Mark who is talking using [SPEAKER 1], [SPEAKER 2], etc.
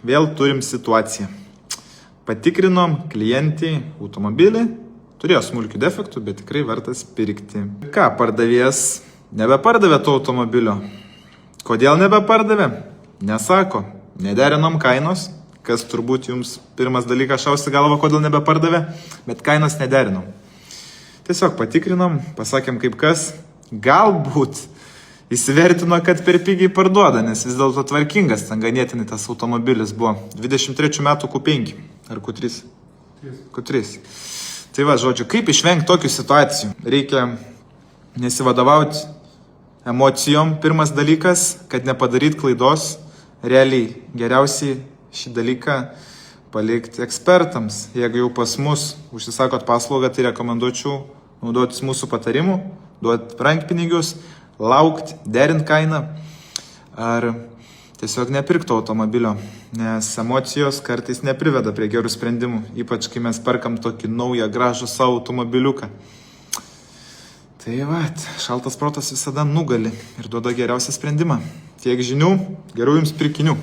[SPEAKER 1] Vėl turim situaciją. Patikrinom klientį automobilį, turėjo smulkių defektų, bet tikrai vertas pirkti. Ką, pardavėjas nebepardavė to automobilio. Kodėl nebepardavė? Nesako. Nederinom kainos, kas turbūt jums pirmas dalykas šausi galva, kodėl nebepardavė, bet kainos nederinom. Tiesiog patikrinom, pasakėm kaip kas, galbūt įsivertino, kad per pigiai parduoda, nes vis dėlto tvarkingas, ten ganėtinai tas automobilis buvo. 23 metų Q5 ar Q3? Q3. Tai va, žodžiu, kaip išvengti tokių situacijų? Reikia nesivadovauti emocijom, pirmas dalykas, kad nepadaryt klaidos. Realiai, geriausiai šį dalyką palikti ekspertams. Jeigu jau pas mus užsisakot paslaugą, tai rekomenduočiau naudotis mūsų patarimu, duoti rankpinigius, laukti, derinti kainą ar tiesiog nepirkti automobilio, nes emocijos kartais nepriveda prie gerų sprendimų, ypač kai mes perkam tokį naują gražų savo automobiliuką. Tai va, šaltas protas visada nugali ir duoda geriausią sprendimą. Tiek žinių, gerų jums pirkinių.